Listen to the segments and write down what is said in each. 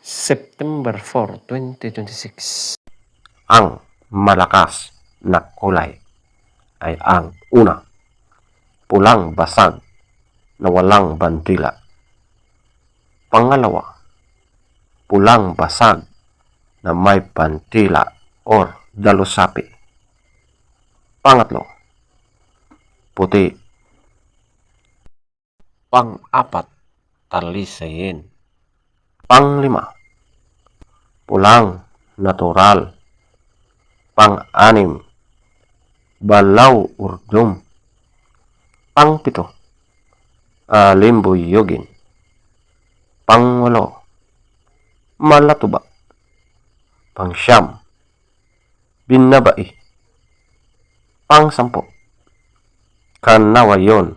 September 4, 2026. Ang malakas na kulay ay ang una, pulang basag na walang bandila. Pangalawa, pulang basag na may bandila or dalusapi. Pangatlo, puti. Pang-apat, talisayin. Panglima, pulang natural. Pang-anim, balaw urdom. Pang-pito, alimbuyugin. Pang-walo, malatuba. Pang-siyam, binabai. Pang-sampo, kanawayon.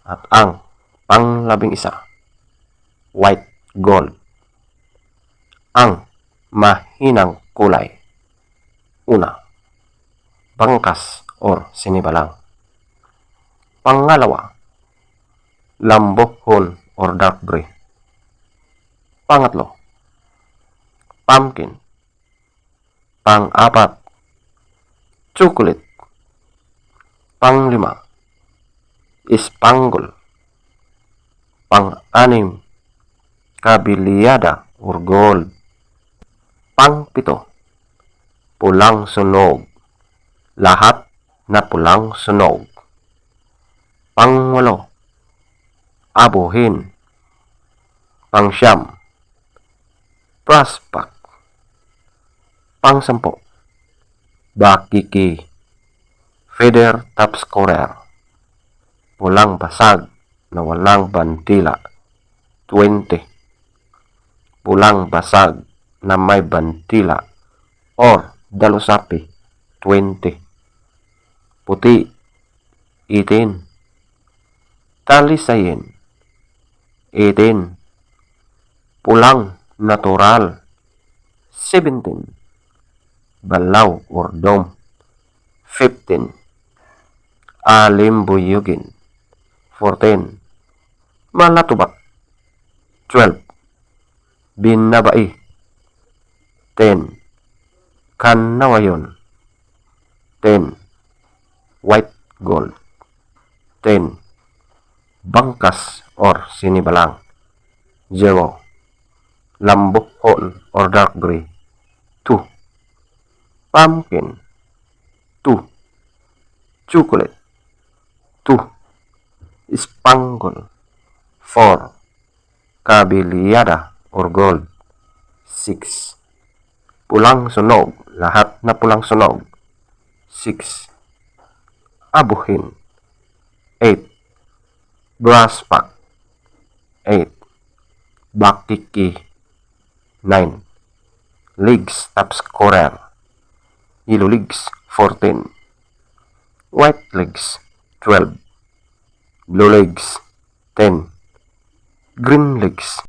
At ang pang-labing-isa, white gold. Ang mahinang kulay. Una, bangkas or sinibalang. Pangalawa, lambohon or dark gray. Pangatlo, pumpkin. Pang-apat, chocolate. Panglima, spangle. Pang-anim, kabiliyada or gold. Pang-pito, pulang sunog. Lahat na pulang sunog. Pang-walo, abuhin. Pang-siyam, prospect. Pang-sampo, bakiki. Feather top scorer. Pulang basag na walang bandila, 20. Pulang basag na may bandila or dalusapi, 20. Puti, 18. Talisayin, 18. Pulang natural, 17. Balaw or dom, 15. Alimbuyugin, 14. Malatubak, 12. Binabai, 10. Kanawayon, 10. White gold, 10. Bangkas or sinibalang, 0. Lambohon or dark gray, 2. Pumpkin, 2. Chocolate, 2. Spangle, 4. Kabiliyada or gold, 6. Pulang sunog, lahat na pulang sunog, 6. Abuhin, 8. Brasspack, 8. Bakiki, 9. Legs top scorer, yellow legs, 14. White legs, 12. Blue legs, 10. Green legs,